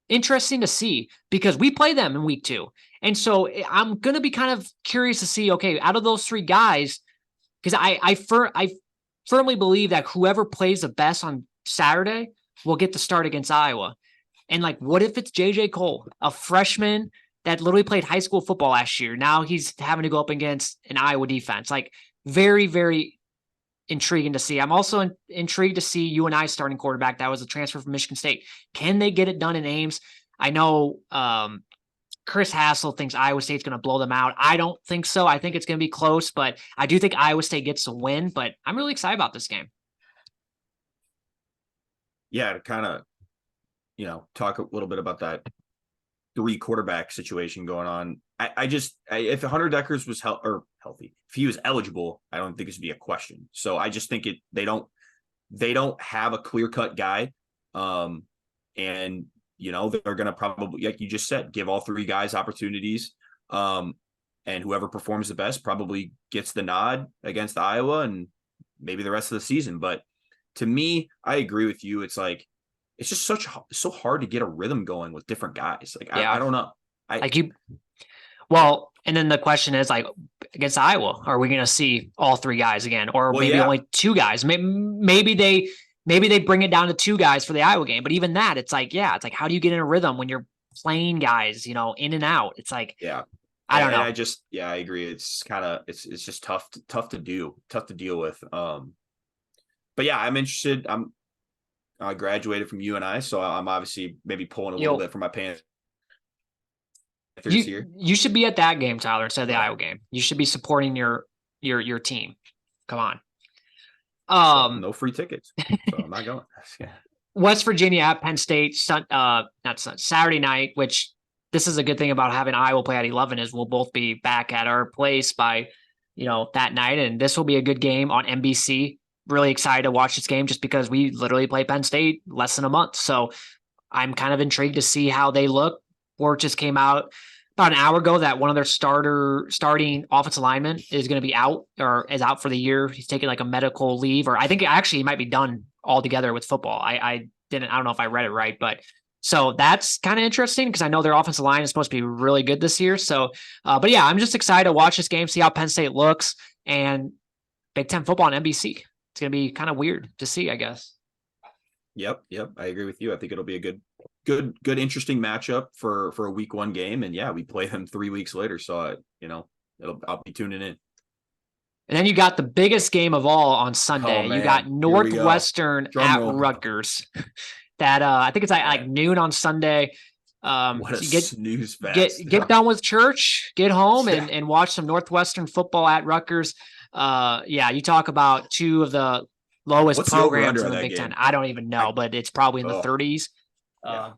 interesting to see because we play them in week 2. And so I'm going to be kind of curious to see, okay, out of those 3 guys, because I firmly believe that whoever plays the best on Saturday will get the start against Iowa. And like, what if it's JJ Cole, a freshman that literally played high school football last year? Now he's having to go up against an Iowa defense. Like very, very intriguing to see. I'm also intrigued to see UNI starting quarterback. That was a transfer from Michigan State. Can they get it done in Ames? I know Chris Hassel thinks Iowa State's going to blow them out. I don't think so. I think it's going to be close, but I do think Iowa State gets a win, but I'm really excited about this game. Yeah, to kind of, talk a little bit about that 3 quarterback situation going on. If Hunter Deckers was healthy, if he was eligible, I don't think this would be a question. So I just think they don't have a clear-cut guy. And they're going to probably, like you just said, give all 3 guys opportunities. And whoever performs the best probably gets the nod against Iowa and maybe the rest of the season. But to me, I agree with you. It's like, it's just so hard to get a rhythm going with different guys. Like, yeah. I don't know. And then the question is like against Iowa, are we going to see all 3 guys again, or only 2 guys? Maybe they bring it down to 2 guys for the Iowa game. But even that, it's like, how do you get in a rhythm when you're playing guys, in and out? It's like, I don't know. I agree. It's kind of, it's just tough to deal with. But yeah, I'm interested. I graduated from UNI, so I'm obviously maybe pulling a little bit from my pants. You should be at that game, Tyler, instead of the Iowa game. You should be supporting your team. Come on. No free tickets, so I'm not going. West Virginia at Penn State, Saturday night, which this is a good thing about having Iowa play at 11 is we'll both be back at our place by, that night. And this will be a good game on NBC. Really excited to watch this game just because we literally play Penn State less than a month. So I'm kind of intrigued to see how they look. Word just came out about an hour ago that one of their starting offensive linemen is going to be out or is out for the year. He's taking like a medical leave, or I think actually he might be done altogether with football. I don't know if I read it right, but so that's kind of interesting because I know their offensive line is supposed to be really good this year. So, but yeah, I'm just excited to watch this game, see how Penn State looks, and Big Ten football on NBC. It's going to be kind of weird to see, I guess. Yep. I agree with you. I think it'll be a good, interesting matchup for a week 1 game. And yeah, we play them 3 weeks later. So, I'll be tuning in. And then you got the biggest game of all on Sunday. Oh, You man. got Here we go. Northwestern Drum at roll. Rutgers. That I think it's like noon on Sunday. What a So snooze fest. get done with church, get home and watch some Northwestern football at Rutgers. Yeah, you talk about two of the lowest What's the programs over-under in the on that Big game? Ten. I don't even know, but it's probably in the 30s. Yeah.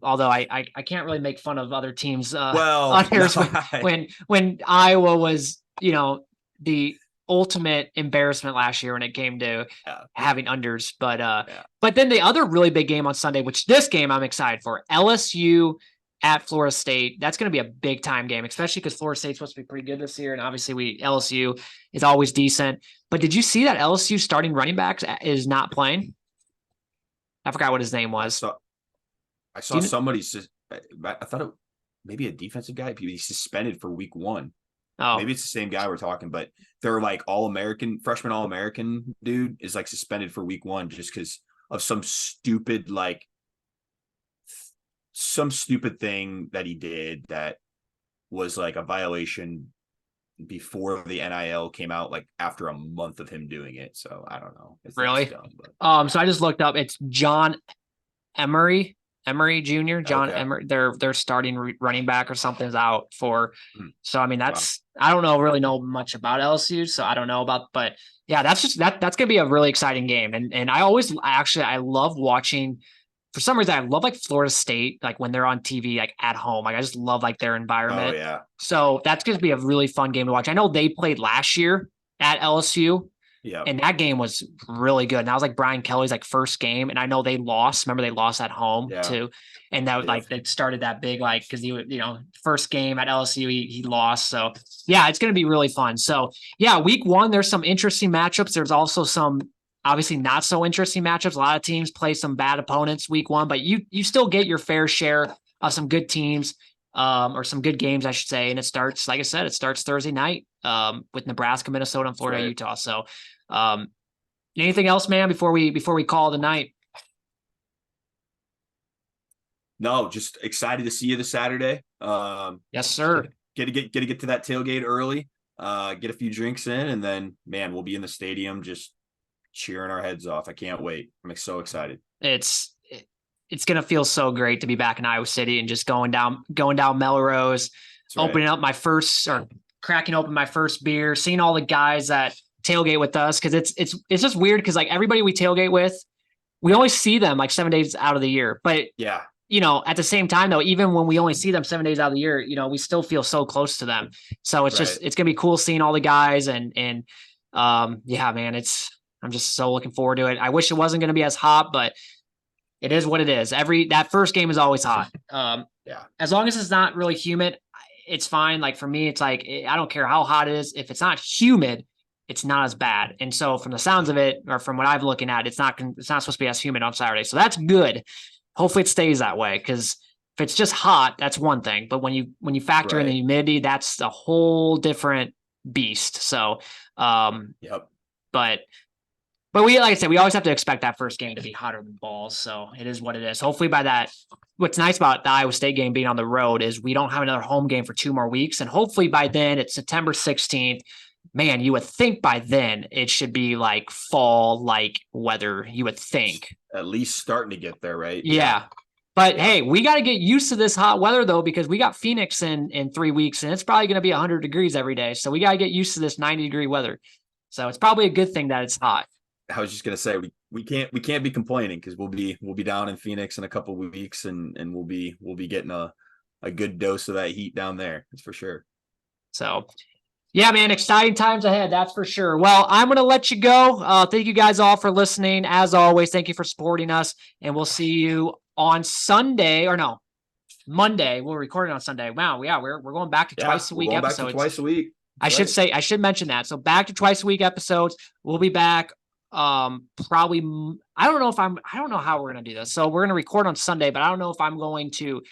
Although I can't really make fun of other teams Well, others no, when Iowa was, the ultimate embarrassment last year when it came to having unders. But then the other really big game on Sunday, which this game I'm excited for, LSU at Florida State. That's going to be a big time game, especially because Florida State's supposed to be pretty good this year. And obviously LSU is always decent. But did you see that LSU starting running back is not playing? I forgot what his name was. I saw somebody, I thought it maybe a defensive guy, he's suspended for week 1. Oh, maybe it's the same guy we're talking, but they're like freshman All-American dude is like suspended for week 1 just because of some stupid thing that he did that was like a violation before the NIL came out, like after a month of him doing it. So I don't know. It's really dumb, but, so I just looked up. It's John Emery Jr. John Emery. Their starting running back or something is out for. So I mean I don't really know much about LSU, so I don't know about. But yeah, that's gonna be a really exciting game. And I love watching. For some reason, I love like Florida State, like when they're on TV, like at home. Like I just love like their environment. Oh yeah. So that's gonna be a really fun game to watch. I know they played last year at LSU. Yeah. And that game was really good. And that was like Brian Kelly's like first game. And I know they lost. Remember they lost at home too. And that like they started that big, like, because he was, first game at LSU, he lost. So yeah, it's gonna be really fun. So yeah, week 1, there's some interesting matchups. There's also some obviously not so interesting matchups. A lot of teams play some bad opponents week 1, but you still get your fair share of some good teams. Or some good games, I should say. And it starts, like I said, it starts Thursday night with Nebraska, Minnesota, and Florida, Utah. So anything else, man, before we call the night? No, just excited to see you this Saturday. Yes, sir. Get to get to that tailgate early, get a few drinks in, and then man, we'll be in the stadium just cheering our heads off. I can't wait. I'm so excited. It's gonna feel so great to be back in Iowa City and just going down Melrose, opening up cracking open my first beer, seeing all the guys that tailgate with us, because it's just weird because like everybody we tailgate with, we only see them like 7 days out of the year. But yeah, at the same time though, even when we only see them 7 days out of the year, we still feel so close to them. So it's gonna be cool seeing all the guys and yeah, man, I'm just so looking forward to it. I wish it wasn't gonna be as hot, but it is what it is. That first game is always hot. As long as it's not really humid, it's fine. Like for me, it's like, I don't care how hot it is. If it's not humid, it's not as bad. And so from the sounds of it, or from what I'm looking at, it's not supposed to be as humid on Saturday. So that's good. Hopefully it stays that way. Cause if it's just hot, that's one thing. But when you factor in the humidity, that's a whole different beast. So, but we, like I said, we always have to expect that first game to be hotter than balls. So it is what it is. Hopefully by that, what's nice about the Iowa State game being on the road is we don't have another home game for 2 more weeks. And hopefully by then it's September 16th. Man, you would think by then it should be like fall-like weather, you would think. At least starting to get there, right? Yeah. But hey, we got to get used to this hot weather though, because we got Phoenix in 3 weeks and it's probably going to be 100 degrees every day. So we got to get used to this 90-degree weather. So it's probably a good thing that it's hot. I was just gonna say we can't be complaining because we'll be down in Phoenix in a couple of weeks and we'll be getting a good dose of that heat down there. That's for sure. So yeah, man, exciting times ahead. That's for sure. Well, I'm going to let you go. Thank you guys all for listening. As always, thank you for supporting us and we'll see you on Monday. We're recording on Sunday. Wow. Yeah. We're going back to twice a week episodes. Twice a week. I should mention that. So back to twice a week episodes. We'll be back. Probably, I don't know how we're going to do this. So we're going to record on Sunday, but I don't know if I'm going to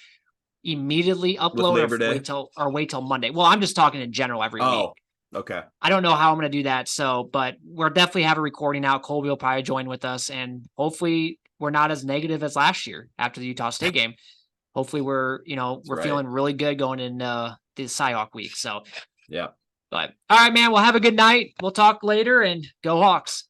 immediately upload or wait till Monday. Well, I'm just talking in general every week. Okay. I don't know how I'm going to do that. So, but we're definitely have a recording out. Colby will probably join with us and hopefully we're not as negative as last year after the Utah State game. Hopefully we're feeling really good going in the Cyhawk week. So yeah. But all right, man. Well, have a good night. We'll talk later and go Hawks.